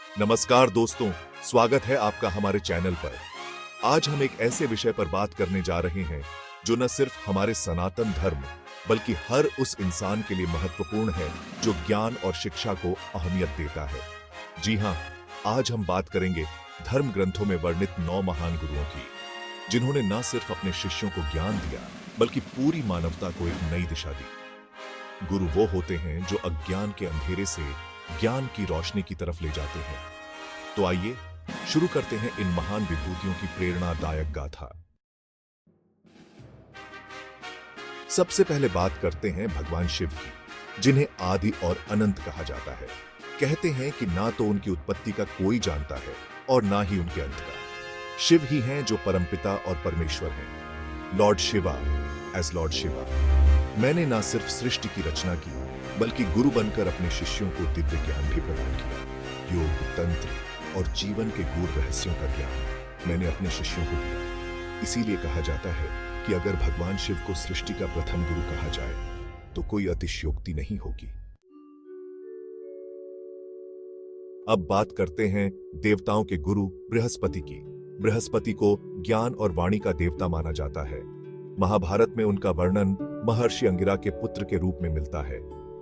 नमस्कार दोस्तों, स्वागत है आपका हमारे चैनल पर। आज हम एक ऐसे विषय पर बात करने जा रहे हैं जो न सिर्फ हमारे सनातन धर्म बल्कि हर उस इंसान के लिए महत्वपूर्ण है जो ज्ञान और शिक्षा को अहमियत देता है। जी हां, आज हम बात करेंगे धर्म ग्रंथों में वर्णित 9 महान गुरुओं की, जिन्होंने न सिर्फ अपने शिष्यों को ज्ञान दिया बल्कि पूरी मानवता को एक नई दिशा दी। गुरु वो होते हैं जो अज्ञान के अंधेरे से ज्ञान की रोशनी की तरफ ले जाते हैं। तो आइए शुरू करते हैं इन महान विभूतियों की प्रेरणादायक गाथा। सबसे पहले बात करते हैं भगवान शिव की, जिन्हें आदि और अनंत कहा जाता है। कहते हैं कि ना तो उनकी उत्पत्ति का कोई जानता है और ना ही उनके अंत का। शिव ही हैं जो परमपिता और परमेश्वर हैं। Lord Shiva as Lord Shiva. मैंने ना सिर्फ सृष्टि की रचना की बल्कि गुरु बनकर अपने शिष्यों को दिव्य ज्ञान भी प्रदान किया। योग, तंत्र और जीवन के गूढ़ रहस्यों का ज्ञान मैंने अपने शिष्यों को दिया। इसीलिए कहा जाता है कि अगर भगवान शिव को सृष्टि का प्रथम गुरु कहा जाए तो कोई अतिशयोक्ति नहीं होगी। अब बात करते हैं देवताओं के गुरु बृहस्पति की। बृहस्पति को ज्ञान और वाणी का देवता माना जाता है। महाभारत में उनका वर्णन महर्षि अंगिरा के पुत्र के रूप में मिलता है।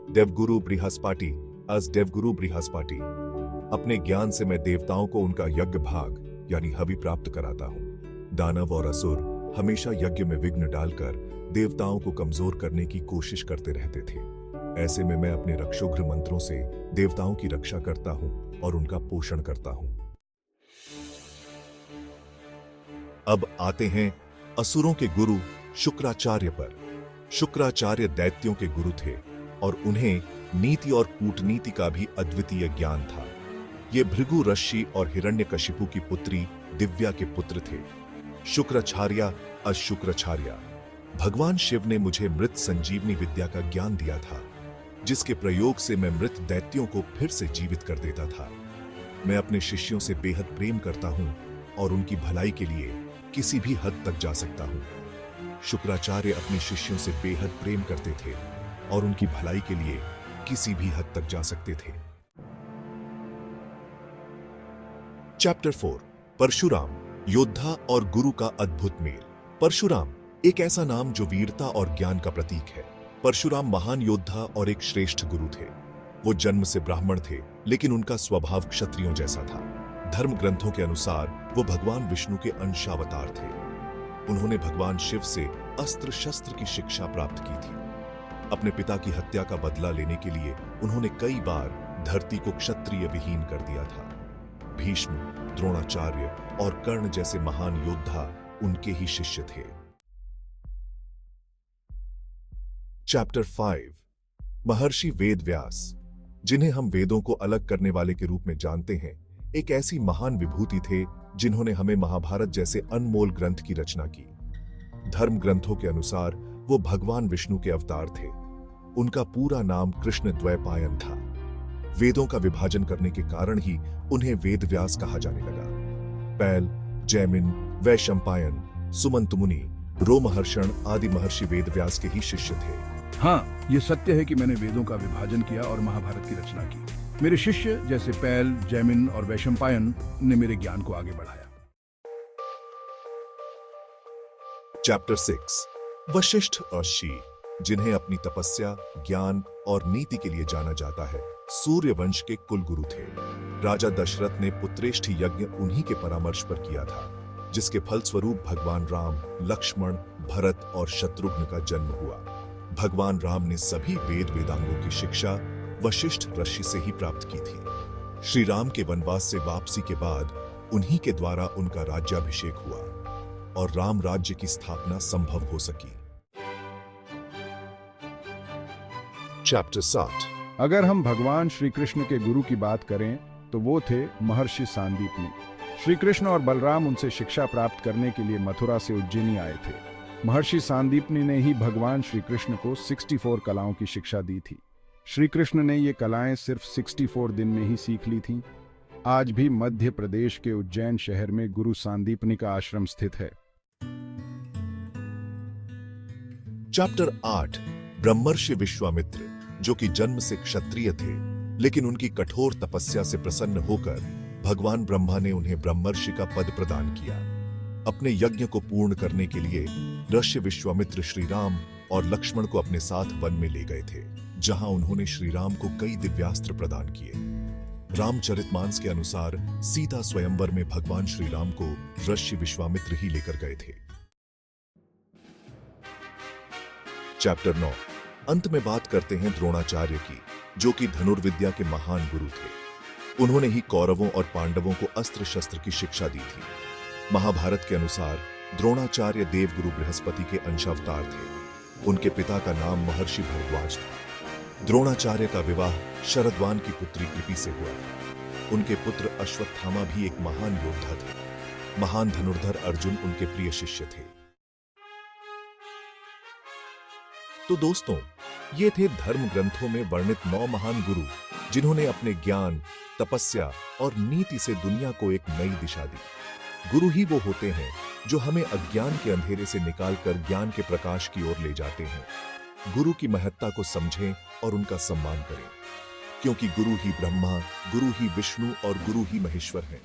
देवगुरु बृहस्पति अस देवगुरु बृहस्पति। अपने ज्ञान से मैं देवताओं को उनका यज्ञ भाग यानी हवि प्राप्त कराता हूं। दानव और असुर हमेशा यज्ञ में विघ्न डालकर देवताओं को कमजोर करने की कोशिश करते रहते थे। ऐसे में मैं अपने रक्षोघ्र मंत्रों से देवताओं की रक्षा करता हूं और उनका पोषण करता हूं। अब आते हैं असुरों के गुरु शुक्राचार्य पर। शुक्राचार्य दैत्यों के गुरु थे और उन्हें नीति और कूटनीति का भी अद्वितीय ज्ञान था। ये भृगु ऋषि और हिरण्यकशिपु की पुत्री दिव्या के पुत्र थे। शुक्राचार्य अशुक्राचार्य। भगवान शिव ने मुझे मृत संजीवनी विद्या का ज्ञान दिया था, जिसके प्रयोग से मैं मृत दैत्यों को फिर से जीवित कर देता था। मैं अपने शिष्यों से बेहद प्रेम करता हूं और उनकी भलाई के लिए किसी भी हद तक जा सकता हूं। शुक्राचार्य अपने शिष्यों से बेहद प्रेम करते थे और उनकी भलाई के लिए किसी भी हद तक जा सकते थे। चैप्टर 4 परशुराम, योद्धा और गुरु का अद्भुत मेल। परशुराम एक ऐसा नाम जो वीरता और ज्ञान का प्रतीक है। परशुराम महान योद्धा और एक श्रेष्ठ गुरु थे। वो जन्म से ब्राह्मण थे, लेकिन उनका स्वभाव क्षत्रियों जैसा था। धर्म ग्रंथों के अनुसार वो भगवान विष्णु के अंशावतार थे। उन्होंने भगवान शिव से अस्त्र शस्त्र की शिक्षा प्राप्त की थी। अपने पिता की हत्या का बदला लेने के लिए उन्होंने कई बार धरती को क्षत्रिय विहीन कर दिया था। भीष्म, द्रोणाचार्य और कर्ण जैसे महान योद्धा उनके ही शिष्य थे। चैप्टर 5 महर्षि वेदव्यास, जिन्हें हम वेदों को अलग करने वाले के रूप में जानते हैं, एक ऐसी महान विभूति थे जिन्होंने हमें महाभारत जैसे अनमोल ग्रंथ की रचना की। धर्म ग्रंथों के अनुसार वो भगवान विष्णु के अवतार थे। उनका पूरा नाम कृष्ण द्वैपायन था। वेदों का विभाजन करने के कारण ही उन्हें वेदव्यास कहा जाने लगा। पैल, जैमिन, वैशंपायन, सुमंत मुनि, रोमहर्षण आदि महर्षि वेदव्यास के ही शिष्य थे। हाँ, ये सत्य है कि मैंने वेदों का विभाजन किया और महाभारत की रचना की। मेरे शिष्य जैसे पैल, जैमिन और वैशंपायन ने मेरे ज्ञान को आगे बढ़ाया। चैप्टर 6 वशिष्ठ और शी, जिन्हें अपनी तपस्या, ज्ञान और नीति के लिए जाना जाता है, सूर्य वंश के कुलगुरु थे। राजा दशरथ ने पुत्रेष्ठि यज्ञ उन्हीं के परामर्श पर किया था, जिसके फलस्वरूप भगवान राम, लक्ष्मण, भरत और शत्रुघ्न का जन्म हुआ। भगवान राम ने सभी वेद वेदांगों की शिक्षा वशिष्ठ ऋषि से ही प्राप्त की थी। श्री राम के वनवास से वापसी के बाद उन्हीं के द्वारा उनका राज्याभिषेक हुआ और राम राज्य की स्थापना संभव हो सकी। चैप्टर 7 अगर हम भगवान श्री कृष्ण के गुरु की बात करें तो वो थे महर्षि सांदीपनी। श्री कृष्ण और बलराम उनसे शिक्षा प्राप्त करने के लिए मथुरा से उज्जैनी आए थे। महर्षि सांदीपनी ने ही भगवान श्री कृष्ण को 64 कलाओं की शिक्षा दी थी। श्री कृष्ण ने ये कलाएं सिर्फ 64 दिन में ही सीख ली थीं। आज भी मध्य प्रदेश के उज्जैन शहर में गुरु सांदीपनी का आश्रम स्थित है। चैप्टर 8 ब्रह्मर्षि विश्वामित्र, जो कि जन्म से क्षत्रिय थे, लेकिन उनकी कठोर तपस्या से प्रसन्न होकर भगवान ब्रह्मा ने उन्हें ब्रह्मर्षि का पद प्रदान किया। अपने यज्ञ को पूर्ण करने के लिए ऋषि विश्वामित्र श्री राम और लक्ष्मण को अपने साथ वन में ले गए थे, जहां उन्होंने श्री राम को कई दिव्यास्त्र प्रदान किए। रामचरितमानस के अनुसार सीता स्वयंवर में भगवान श्री राम को ऋषि विश्वामित्र ही लेकर गए थे। चैप्टर 9। अंत में बात करते हैं द्रोणाचार्य की, जो कि धनुर्विद्या के महान गुरु थे। उन्होंने ही कौरवों और पांडवों को अस्त्र शस्त्र की शिक्षा दी थी। महाभारत के अनुसार द्रोणाचार्य देवगुरु बृहस्पति के अंशावतार थे। उनके पिता का नाम महर्षि भरद्वाज था। द्रोणाचार्य का विवाह शरद्वान की पुत्री कृपि से हुआ। उनके पुत्र अश्वत्थामा भी एक महान योद्धा थे। महान धनुर्धर अर्जुन उनके प्रिय शिष्य थे। तो दोस्तों, ये थे धर्म ग्रंथों में वर्णित 9 महान गुरु, जिन्होंने अपने ज्ञान, तपस्या और नीति से दुनिया को एक नई दिशा दी। गुरु ही वो होते हैं जो हमें अज्ञान के अंधेरे से निकालकर ज्ञान के प्रकाश की ओर ले जाते हैं। गुरु की महत्ता को समझें और उनका सम्मान करें, क्योंकि गुरु ही ब्रह्मा, गुरु ही विष्णु और गुरु ही महेश्वर हैं।